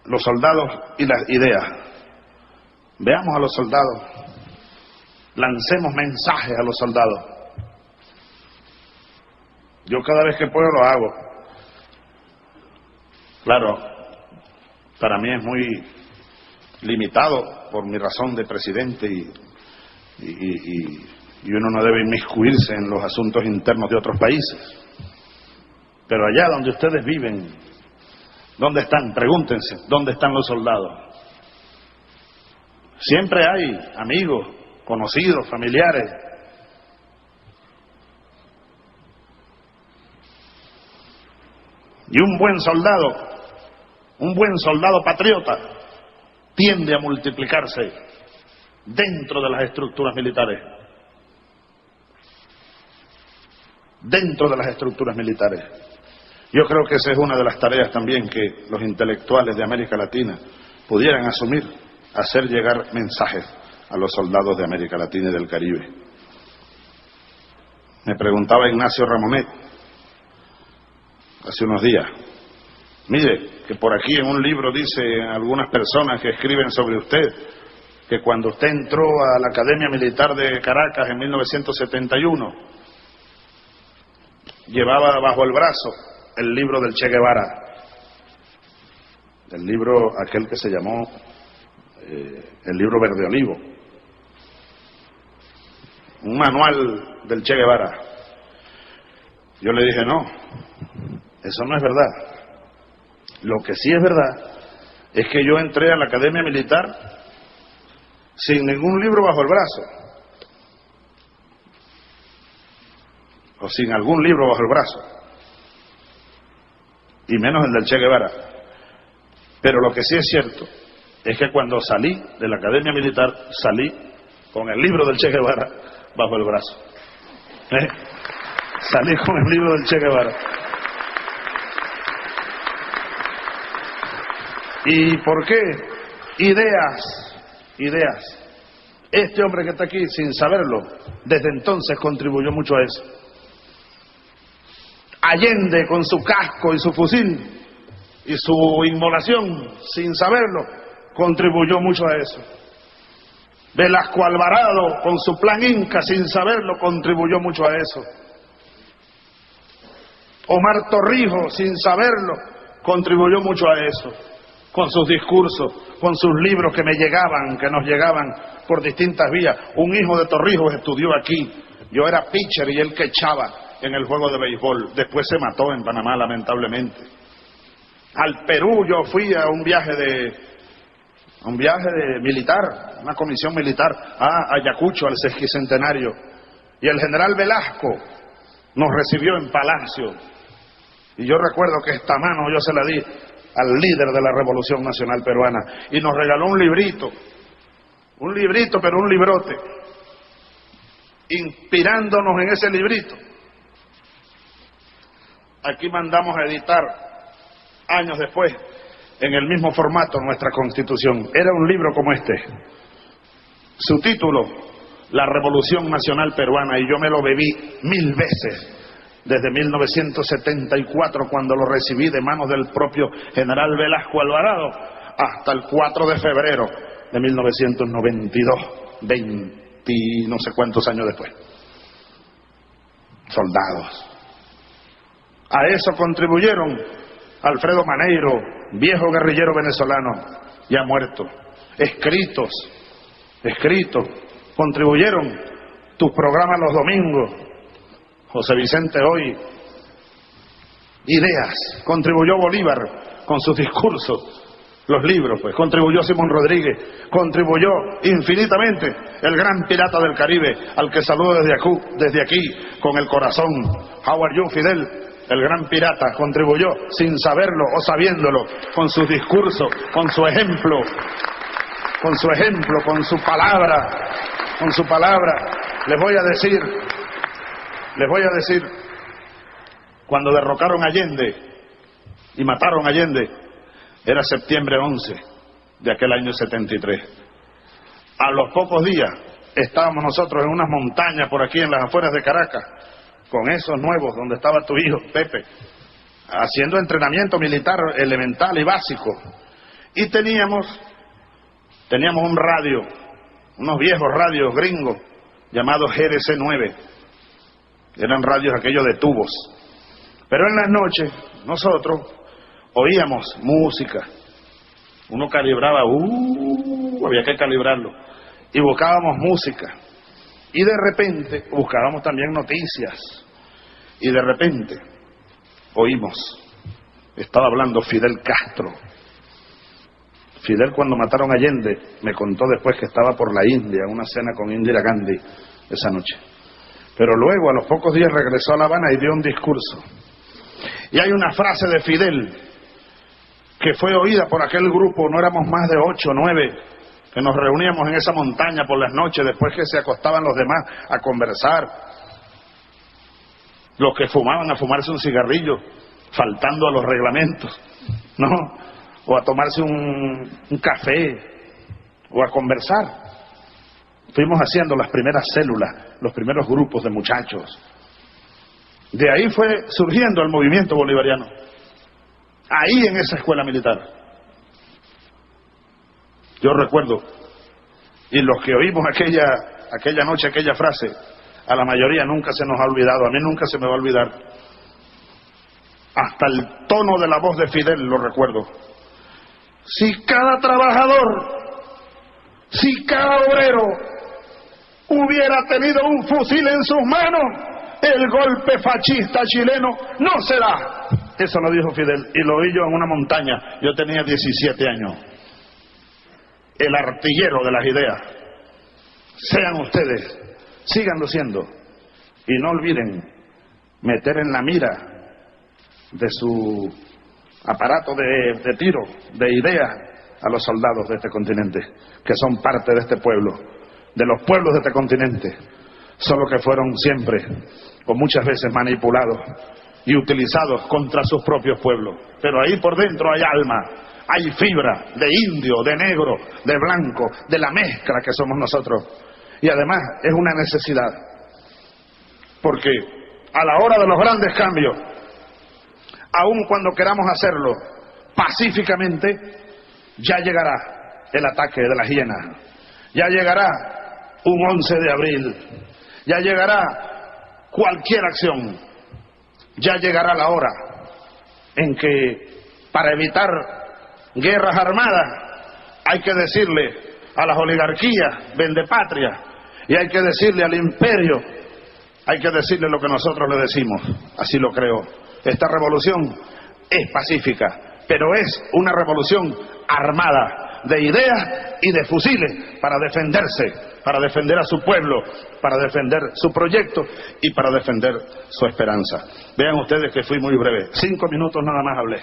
los soldados y las ideas. Veamos a los soldados, lancemos mensajes a los soldados. Yo cada vez que puedo lo hago. Claro, para mí es muy limitado por mi razón de presidente y uno no debe inmiscuirse en los asuntos internos de otros países. Pero allá donde ustedes viven, ¿dónde están? Pregúntense, ¿dónde están los soldados? Siempre hay amigos, conocidos, familiares. Y un buen soldado patriota, tiende a multiplicarse dentro de las estructuras militares. Dentro de las estructuras militares. Yo creo que esa es una de las tareas también que los intelectuales de América Latina pudieran asumir, hacer llegar mensajes a los soldados de América Latina y del Caribe. Me preguntaba Ignacio Ramonet hace unos días, mire, que por aquí en un libro dice algunas personas que escriben sobre usted, que cuando usted entró a la Academia Militar de Caracas en 1971, llevaba bajo el brazo el libro del Che Guevara, el libro aquel que se llamó el libro Verde Olivo, un manual del Che Guevara. Yo le dije, no, eso no es verdad. Lo que sí es verdad es que yo entré a la Academia Militar sin ningún libro bajo el brazo, o sin algún libro bajo el brazo, y menos el del Che Guevara. Pero lo que sí es cierto es que cuando salí de la Academia Militar, salí con el libro del Che Guevara bajo el brazo. Salí con el libro del Che Guevara. ¿Y por qué? Ideas. Este hombre que está aquí, sin saberlo, desde entonces contribuyó mucho a eso. Allende, con su casco y su fusil y su inmolación, sin saberlo, contribuyó mucho a eso. Velasco Alvarado, con su plan Inca, sin saberlo, contribuyó mucho a eso. Omar Torrijos, sin saberlo, contribuyó mucho a eso, con sus discursos, con sus libros que me llegaban, que nos llegaban por distintas vías. Un hijo de Torrijos estudió aquí, yo era pitcher y él que echaba en el juego de béisbol, después se mató en Panamá lamentablemente. Al Perú yo fui a un viaje militar, una comisión militar, a Ayacucho, al sesquicentenario, y el general Velasco nos recibió en Palacio, y yo recuerdo que esta mano yo se la di al líder de la Revolución Nacional Peruana, y nos regaló un librito, pero un librote, inspirándonos en ese librito. Aquí mandamos a editar, años después, en el mismo formato, nuestra Constitución. Era un libro como este. Su título, La Revolución Nacional Peruana, y yo me lo bebí 1000 veces, desde 1974, cuando lo recibí de manos del propio general Velasco Alvarado, hasta el 4 de febrero de 1992, 20 no sé cuántos años después. Soldados. A eso contribuyeron Alfredo Maneiro, viejo guerrillero venezolano, ya muerto. Escritos, contribuyeron tus programas los domingos, José Vicente Hoy. Ideas, contribuyó Bolívar con sus discursos, los libros, pues, contribuyó Simón Rodríguez, contribuyó infinitamente el gran pirata del Caribe, al que saludo desde aquí con el corazón, Howard Yu Fidel. El gran pirata contribuyó sin saberlo o sabiéndolo, con sus discursos, con su ejemplo, con su palabra. Les voy a decir, cuando derrocaron a Allende y mataron a Allende, era septiembre 11 de aquel año 73. A los pocos días estábamos nosotros en unas montañas por aquí en las afueras de Caracas, con esos nuevos, donde estaba tu hijo, Pepe, haciendo entrenamiento militar elemental y básico. Y teníamos un radio, unos viejos radios gringos llamados GRC9. Eran radios aquellos de tubos. Pero en las noches nosotros oíamos música. Uno calibraba, había que calibrarlo. Y buscábamos música. Y de repente buscábamos también noticias. Y de repente oímos, estaba hablando Fidel Castro. Fidel, cuando mataron a Allende, me contó después que estaba por la India, una cena con Indira Gandhi esa noche. Pero luego, a los pocos días, regresó a La Habana y dio un discurso. Y hay una frase de Fidel que fue oída por aquel grupo, no éramos más de 8 o 9, que nos reuníamos en esa montaña por las noches, después que se acostaban los demás a conversar. Los que fumaban a fumarse un cigarrillo, faltando a los reglamentos, ¿no? O a tomarse un café, o a conversar. Fuimos haciendo las primeras células, los primeros grupos de muchachos. De ahí fue surgiendo el movimiento bolivariano. Ahí en esa escuela militar. Yo recuerdo, y los que oímos aquella noche, aquella frase, a la mayoría nunca se nos ha olvidado, a mí nunca se me va a olvidar. Hasta el tono de la voz de Fidel lo recuerdo. Si cada trabajador, si cada obrero hubiera tenido un fusil en sus manos, el golpe fascista chileno no se da. Eso lo dijo Fidel, y lo oí yo en una montaña. Yo tenía 17 años. El artillero de las ideas. Sean ustedes, síganlo siendo, y no olviden meter en la mira de su aparato de tiro, de ideas, a los soldados de este continente, que son parte de este pueblo, de los pueblos de este continente, solo que fueron siempre, o muchas veces, manipulados y utilizados contra sus propios pueblos. Pero ahí por dentro hay alma, hay fibra de indio, de negro, de blanco, de la mezcla que somos nosotros. Y además es una necesidad, porque a la hora de los grandes cambios, aun cuando queramos hacerlo pacíficamente, ya llegará el ataque de las hienas, ya llegará un 11 de abril, ya llegará cualquier acción, ya llegará la hora en que, para evitar guerras armadas, hay que decirle a las oligarquías vendepatria, y hay que decirle al imperio, hay que decirle lo que nosotros le decimos. Así lo creo. Esta revolución es pacífica, pero es una revolución armada de ideas y de fusiles para defenderse, para defender a su pueblo, para defender su proyecto y para defender su esperanza. Vean ustedes que fui muy breve. 5 minutos nada más hablé.